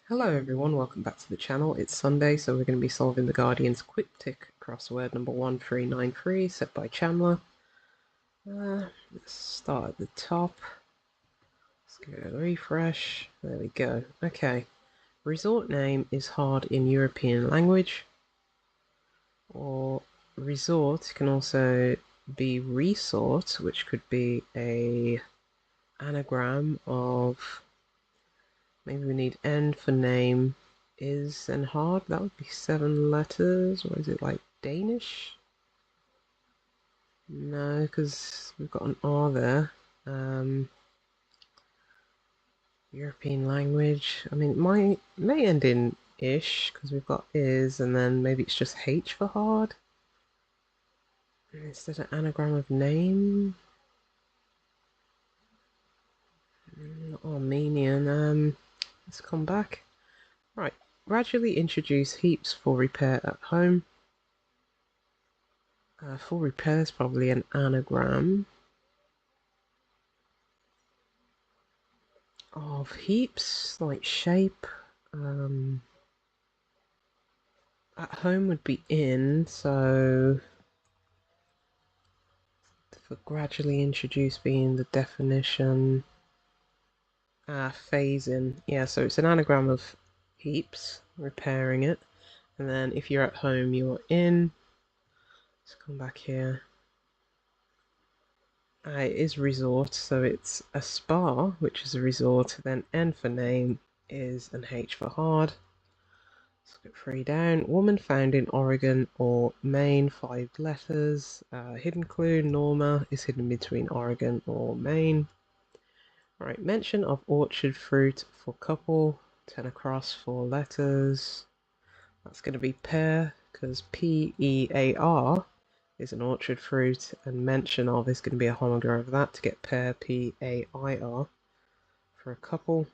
Hello everyone, welcome back to the channel. It's Sunday, so we're going to be solving the Guardian's Quiptic Crossword number 1393, set by Chandler. Let's start at the top. Let's give it a refresh. There we go. Okay. Resort name is hard in European language. Or resort can also be resort, which could be a anagram of... Maybe we need N for name. Is and hard, that would be 7 letters, or is it like Danish? No, because we've got an R there. European language. I mean, it may end in ish, because we've got is, and then maybe it's just H for hard. Instead of anagram of name. Not Armenian. Let's come back. Right, gradually introduce heaps for repair at home. For repair is probably an anagram of heaps, like shape. At home would be in, so for gradually introduce being the definition. Phase in. Yeah, so it's an anagram of heaps, repairing it. And then if you're at home, you're in. Let's come back here. It is resort, so it's a spa, which is a resort. Then N for name is an H for hard. Let's get 3 down. Woman found in Oregon or Maine, 5 letters. Hidden clue, Norma is hidden between Oregon or Maine. Alright, mention of orchard fruit for couple, 10 across, 4 letters. That's going to be pear, because P-E-A-R is an orchard fruit, and mention of is going to be a homogram of that to get pear, P-A-I-R, for a couple.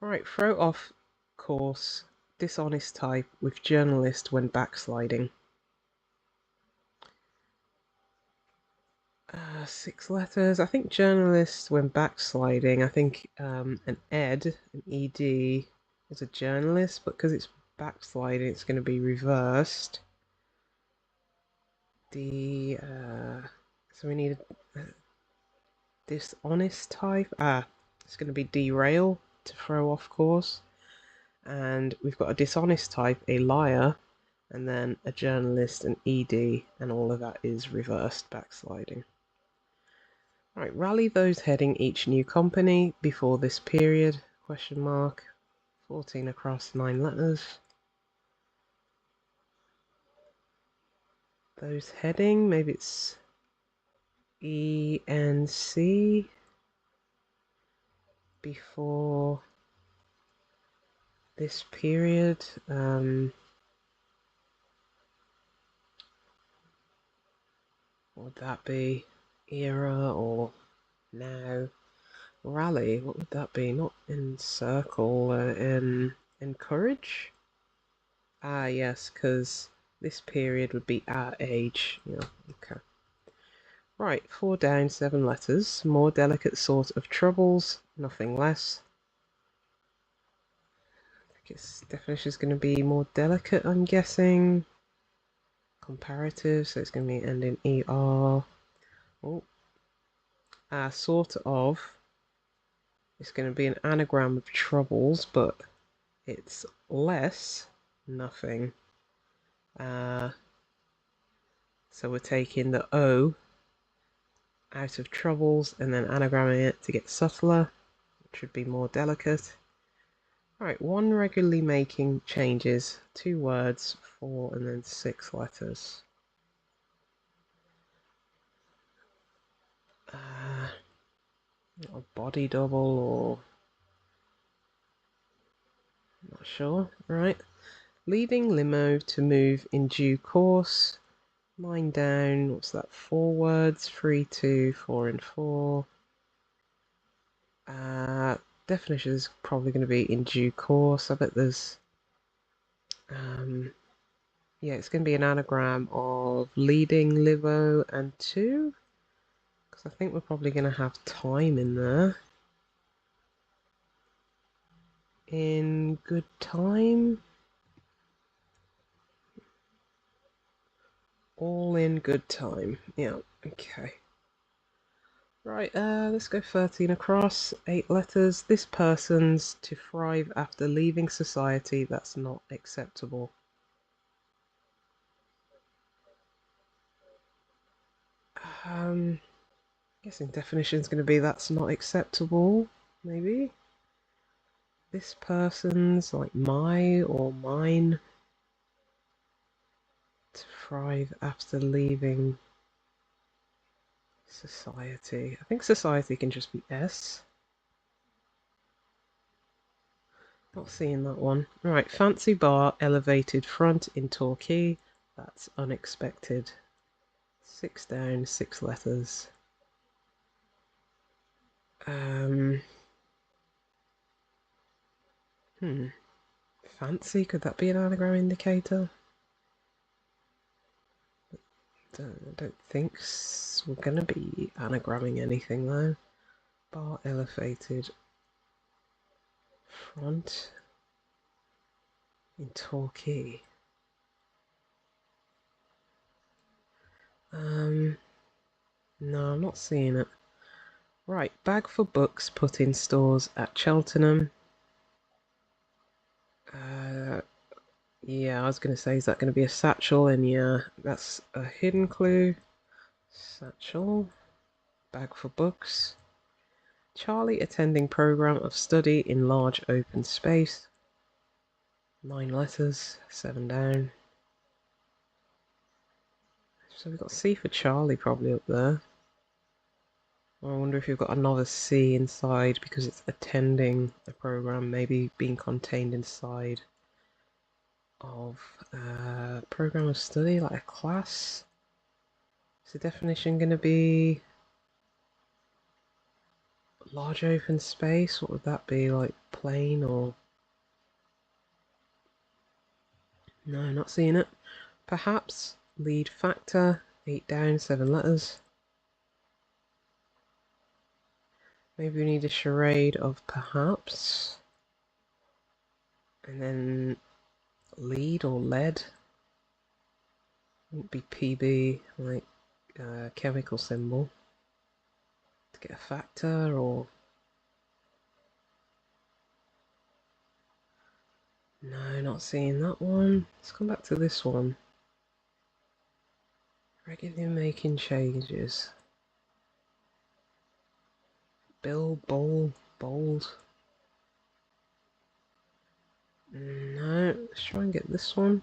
Alright, throw off course, dishonest type with journalist when backsliding. 6 letters. I think journalist when backsliding. I think an ed, an ed, is a journalist, but because it's backsliding, it's going to be reversed. So we need a dishonest type. It's going to be derail to throw off course. And we've got a dishonest type, a liar, and then a journalist, an ed, and all of that is reversed backsliding. Right, rally those heading each new company before this period, question mark, 14 across, 9 letters. Those heading, maybe it's E and C before this period. What would that be? Era or now? Rally, what would that be? Not encircle, encourage? Yes, because this period would be our age. Yeah, okay. Right, 4 down, 7 letters. More delicate sort of troubles, nothing less. I think its definition is going to be more delicate, I'm guessing. Comparative, so it's going to be ending ER. Oh. Sort of. It's going to be an anagram of troubles, but it's less, nothing. So we're taking the O out of troubles and then anagramming it to get subtler, which would be more delicate. Alright, 1 regularly making changes, 2 words, 4 and then 6 letters. A body double or... not sure. Right. Leaving limo to move in due course. 9 down, what's that, 4 words, 3, 2, 4 and 4. Definition is probably going to be in due course. I bet there's... yeah, it's going to be an anagram of leading, livo, and 2. Because I think we're probably going to have time in there. in good time. All in good time. Yeah, okay. Right, let's go 13 across, 8 letters. This person's to thrive after leaving society. That's not acceptable. Guessing definition's going to be that's not acceptable, maybe. This person's like my or mine. To thrive after leaving society. I think society can just be S. Not seeing that one. Right, fancy bar, elevated front in Torquay. That's unexpected. 6 down, 6 letters. Fancy, could that be an anagram indicator? I don't think we're going to be anagramming anything though. Bar, elevated front in Torquay. No, I'm not seeing it. Right, bag for books put in stores at Cheltenham. Yeah, I was going to say, is that going to be a satchel? And yeah, that's a hidden clue. Satchel, bag for books. Charlie attending program of study in large open space. 9 letters, 7 down. So we've got C for Charlie probably up there. I wonder if you've got another C inside because it's attending a program, maybe being contained inside of a program of study, like a class. Is the definition going to be large open space? What would that be, like plain or... No, not seeing it. Perhaps lead factor, 8 down, 7 letters. Maybe we need a charade of perhaps. And then lead or lead. Wouldn't be PB, like chemical symbol. To get a factor or... No, not seeing that one. Let's come back to this one. Regularly making changes. Bill, bowl, bold. No, let's try and get this one.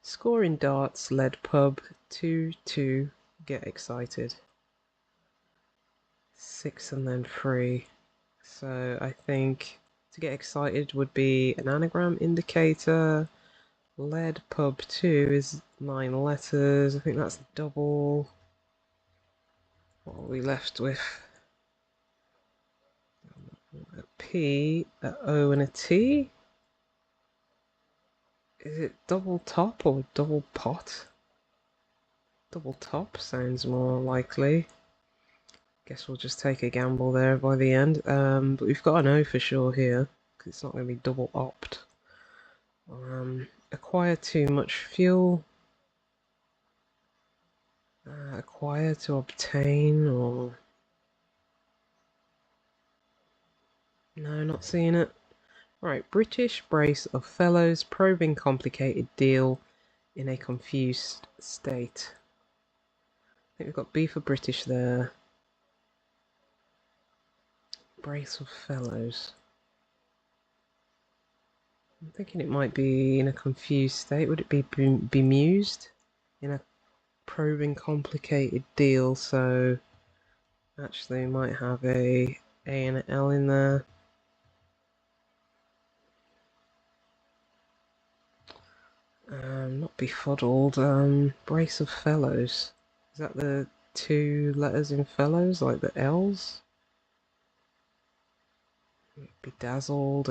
Scoring darts, led pub, 2-2, get excited. 6 and then 3. So I think to get excited would be an anagram indicator. Lead pub 2 is 9 letters. I think that's double. What are we left with? A P, a O and a T? Is it double top or double pot? Double top sounds more likely. Guess we'll just take a gamble there by the end. But we've got an O for sure here, because it's not going to be double opt. Acquire too much fuel. Acquire to obtain, or... No, not seeing it. Right, British brace of fellows probing complicated deal in a confused state. I think we've got B for British there. Brace of fellows. I'm thinking it might be in a confused state. Would it be bemused? In a probing complicated deal, so actually we might have a and an L in there. Not befuddled. Brace of fellows. Is that the 2 letters in fellows, like the L's? Bedazzled.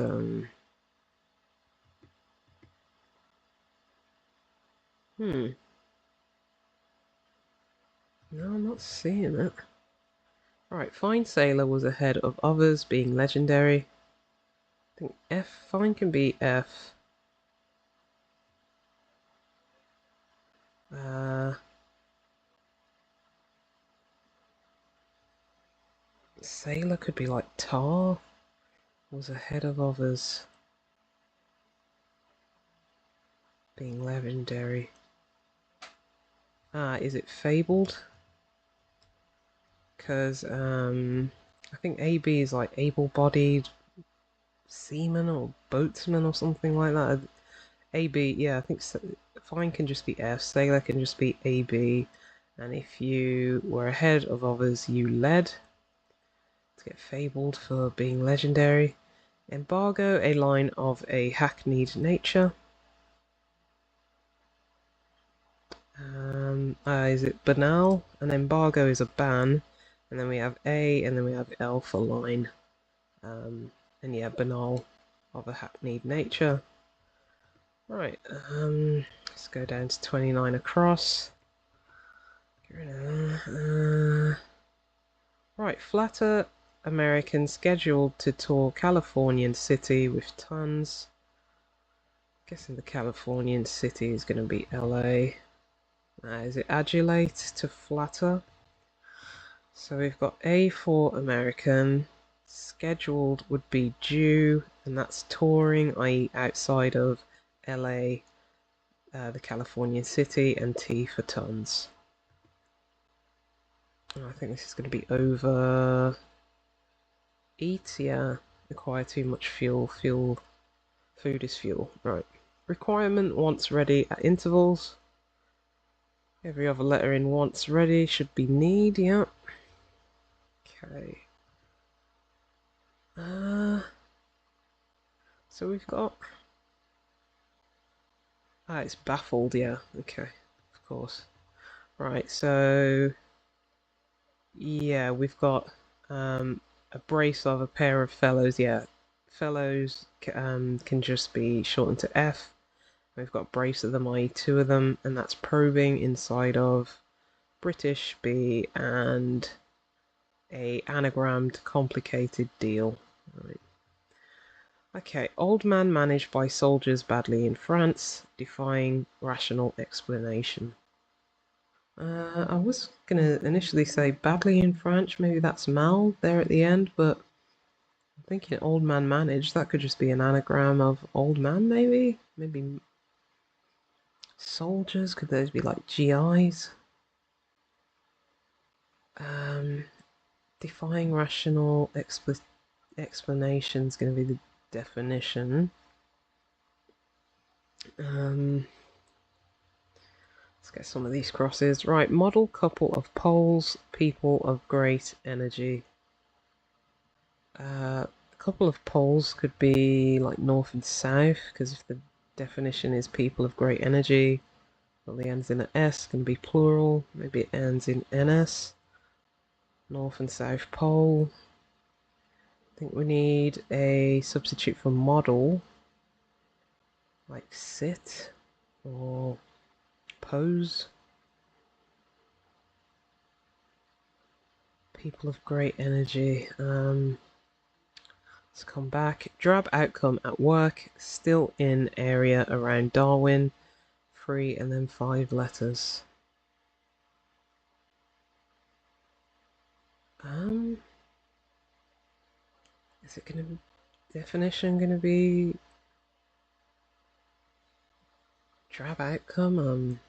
No, I'm not seeing it. Right, fine sailor was ahead of others, being legendary. I think F, fine can be F. Sailor could be like tar. Was ahead of others. Being legendary. Is it fabled? Because I think AB is like able-bodied seaman or boatsman or something like that. AB, yeah, I think fine can just be F, sailor can just be AB, and if you were ahead of others, you led. To get fabled for being legendary. Embargo, a line of a hackneyed nature. Is it banal? An embargo is a ban, and then we have A, and then we have L for line. And yeah, banal of a hackneyed nature. Right, let's go down to 29 across. Get rid of that. Right, flatter American scheduled to tour Californian city with tons. Guessing the Californian city is going to be LA. Is it adulate to flatter? So we've got A for American. Scheduled would be due, and that's touring, i.e. outside of LA, the Californian city, and T for tons. I think this is going to be over. Eat, yeah. Acquire too much fuel. Food is fuel. Right. Requirement once ready at intervals. Every other letter in once ready should be need, yeah. Okay. So we've got... it's baffled, yeah. Okay, of course. Right, so... Yeah, we've got a brace of a pair of fellows, yeah. Fellows can just be shortened to F. We've got a brace of them, i.e. two of them, and that's probing inside of British B and a anagrammed complicated deal. Right. Okay, old man managed by soldiers badly in France, defying rational explanation. I was gonna initially say badly in French, maybe that's mal there at the end, but I'm thinking old man managed, that could just be an anagram of old man, maybe? Maybe soldiers, could those be like GIs? Defying rational explanation is going to be the definition. Let's get some of these crosses. Right, model couple of poles, people of great energy. A couple of poles could be like north and south, because if the definition is people of great energy, well, the ends in an S can be plural. Maybe it ends in NS. North and south pole. I think we need a substitute for model, like sit or pose. People of great energy. Let's come back. Drab outcome at work. Still in area around Darwin. 3 and then 5 letters. Is it gonna be definition gonna be drab outcome? I'm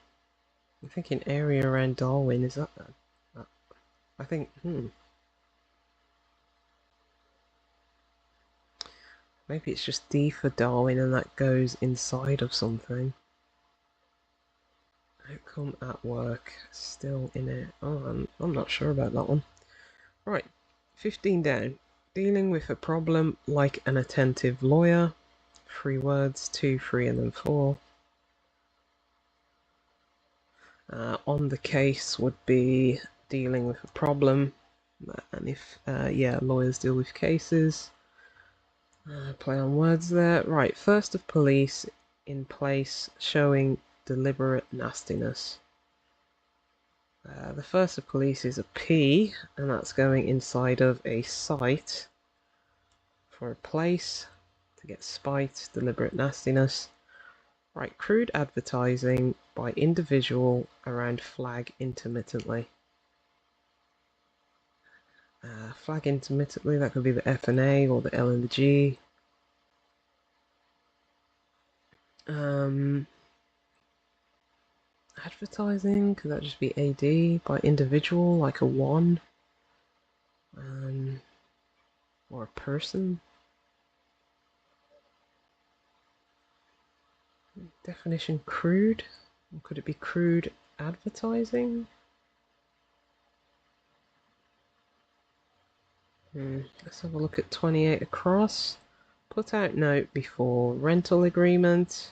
thinking area around Darwin. Is that? I think. Maybe it's just D for Darwin, and that goes inside of something. Outcome at work. Still in it. Oh, I'm not sure about that one. Right, 15 down. Dealing with a problem like an attentive lawyer. 3 words, 2, 3, and then 4. On the case would be dealing with a problem. And if, yeah, lawyers deal with cases. Play on words there. Right, first of police in place, showing deliberate nastiness. The first of police is a P, and that's going inside of a site for a place to get spite, deliberate nastiness. Right, crude advertising by individual around flag intermittently. Flag intermittently, that could be the F and A or the L and the G. Advertising, could that just be AD by individual, like a 1? Or a person? Definition crude? Could it be crude advertising? Let's have a look at 28 across. Put out note before rental agreement.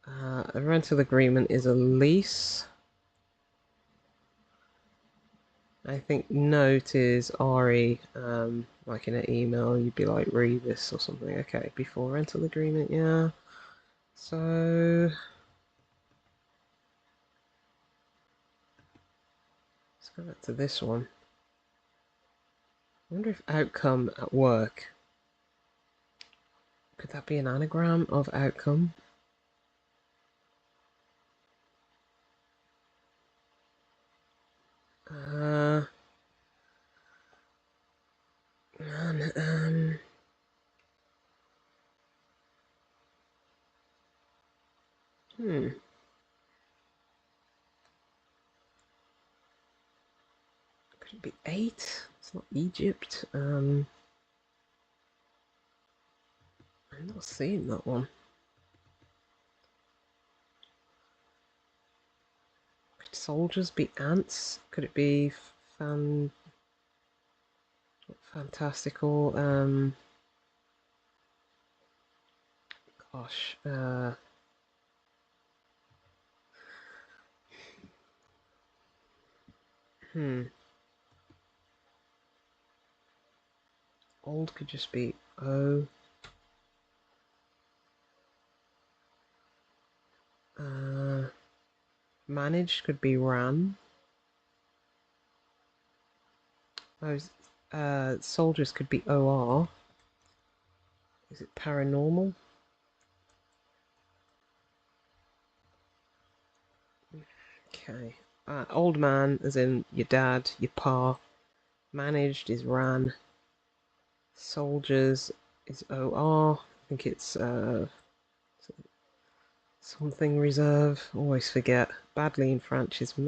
A rental agreement is a lease. I think note is RE, like in an email, you'd be like, read this or something. Okay, before rental agreement, yeah. So let's go back to this one. I wonder if outcome at work, could that be an anagram of outcome? Man, could it be 8? It's not Egypt. I'm not seeing that one. Could soldiers be ants? Could it be fantastical? Gosh. Old could just be O. Managed could be ran. Those soldiers could be OR. Is it paranormal? Okay. Old man, as in your dad, your pa. Managed is ran. Soldiers is OR. I think it's something reserve. Always forget. Badly in France is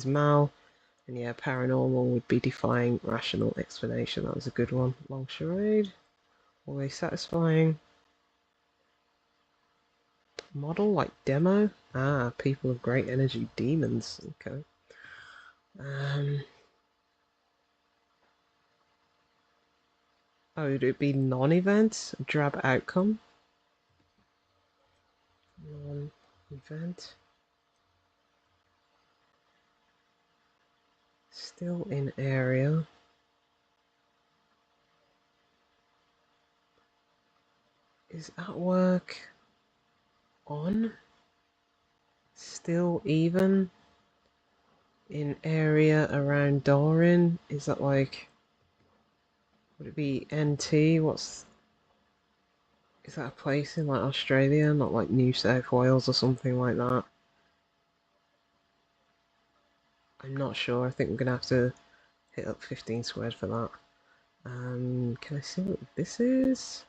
mal. And yeah, paranormal would be defying rational explanation. That was a good one. Long charade. Always satisfying. Model like demo. People of great energy, demons. Okay. Would it be non-event? Drab outcome. Non-event. Still in area. Is at work on? Still even in area around Doran? Is that like, would it be NT? Is that a place in like Australia, not like New South Wales or something like that? I'm not sure. I think I'm gonna have to hit up 15 squared for that. Can I see what this is?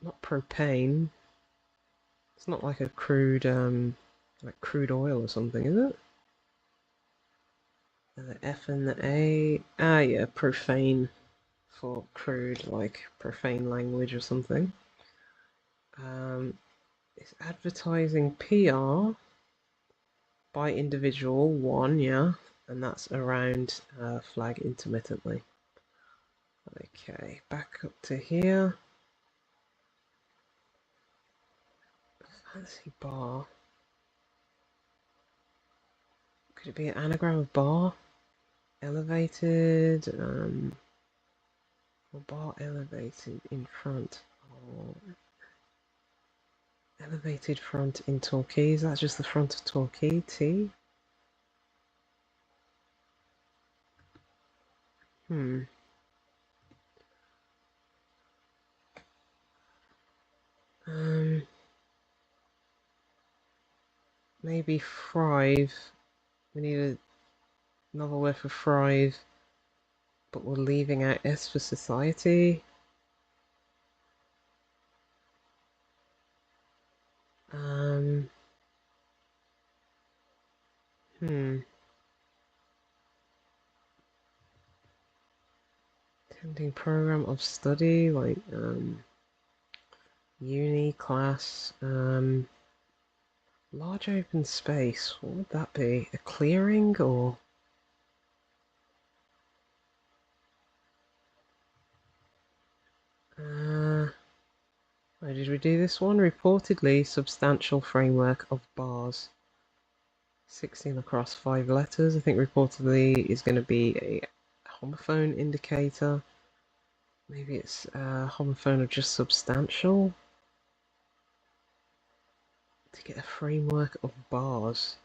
Not propane. It's not like a crude, like crude oil or something, is it? The F and the A. Yeah, profane for crude, like profane language or something. It's advertising PR by individual, 1, yeah, and that's around flag intermittently. Okay, back up to here. Fancy bar. Could it be an anagram of bar? Elevated, or bar elevated in front. Or elevated front in Torquay. Is that just the front of Torquay? T? maybe thrive. We need another word for thrive, but we're leaving out S for society. Um, hmm. Attending program of study, like uni class. Large open space. What would that be? A clearing or? Where did we do this one? Reportedly substantial framework of bars. 16 across 5 letters. I think reportedly is going to be a homophone indicator. Maybe it's a homophone of just substantial. To get a framework of bars.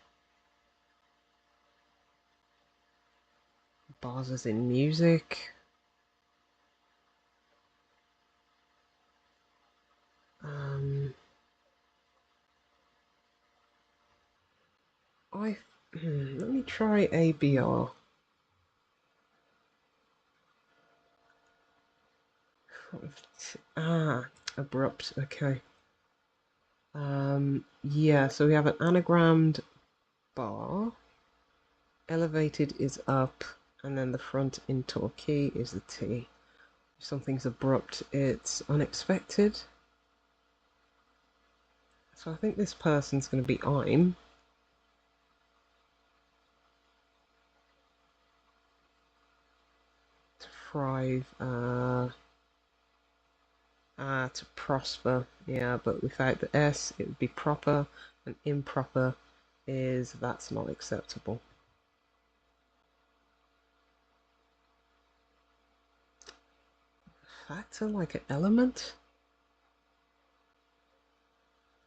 Bars as in music. Let me try ABR. Abrupt. Okay. Yeah. So we have an anagrammed bar. Elevated is up, and then the front in Torquay is the T. If something's abrupt, it's unexpected. So I think this person's going to be I'm. To thrive, to prosper. Yeah, but without the S, it would be proper, and improper is that's not acceptable. Factor like an element?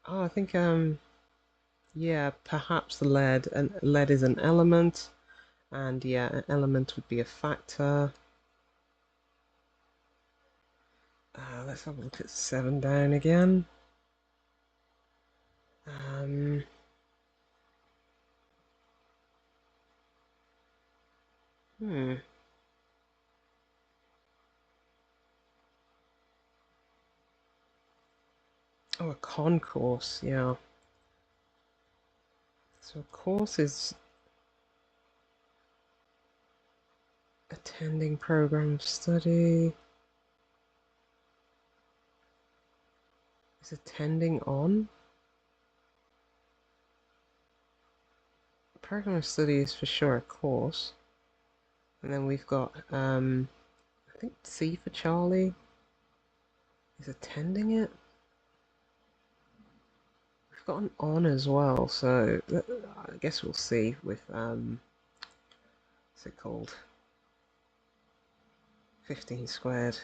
Oh, I think yeah, perhaps the lead, and lead is an element, and yeah, an element would be a factor. Let's have a look at 7 down again. Um, hmm. Oh, a concourse, yeah. So a course is attending program of study. Is attending on? Program of study is for sure a course. And then we've got, I think C for Charlie is attending it. We've got an on as well, so I guess we'll see with, what's it called? 15 squared.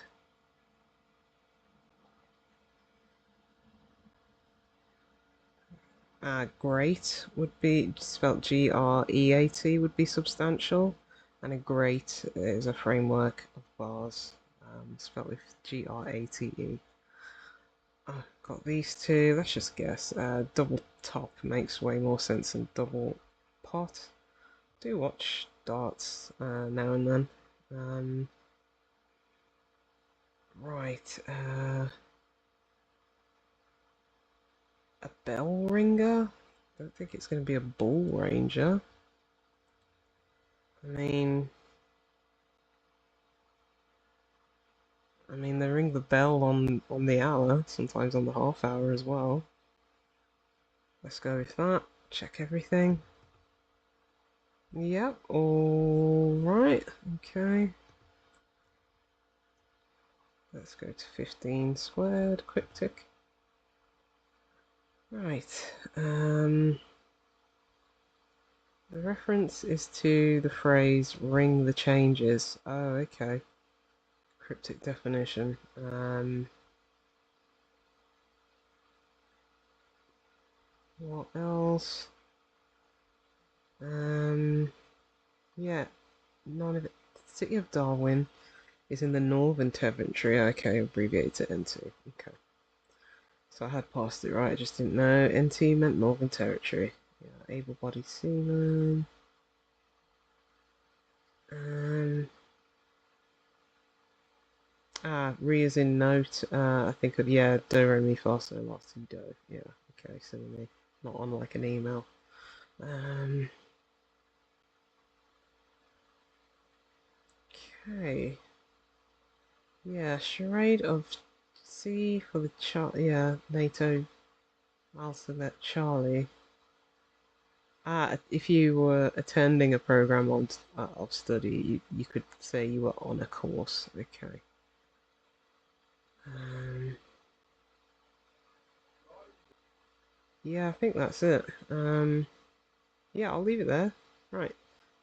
Great would be spelled Great would be substantial, and a grate is a framework of bars spelled with Grate. Got these two. Let's just guess. Double top makes way more sense than double pot. Do watch darts now and then. Right. A bell ringer? Don't think it's going to be a bull ranger. I mean, they ring the bell on the hour, sometimes on the half hour as well. Let's go with that. Check everything. Yep, alright, okay. Let's go to 15 squared, Quiptic. Right, the reference is to the phrase ring the changes. Oh, okay. Cryptic definition. What else? Yeah, none of it. The city of Darwin is in the Northern Territory. Okay, abbreviated to NT. Okay. So I had passed it right, I just didn't know NT meant Northern Territory. Yeah, able-bodied seaman. Re as in note. I think of, yeah, do re mi fa sol la si do. Yeah, okay, similarly, not on like an email. Okay. Yeah, charade of C for the yeah, NATO alphabet Charlie. If you were attending a program on of study, you could say you were on a course. Okay. Yeah, I think that's it. Yeah, I'll leave it there. Right.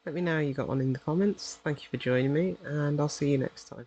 Let me know how you got on in the comments. Thank you for joining me, and I'll see you next time.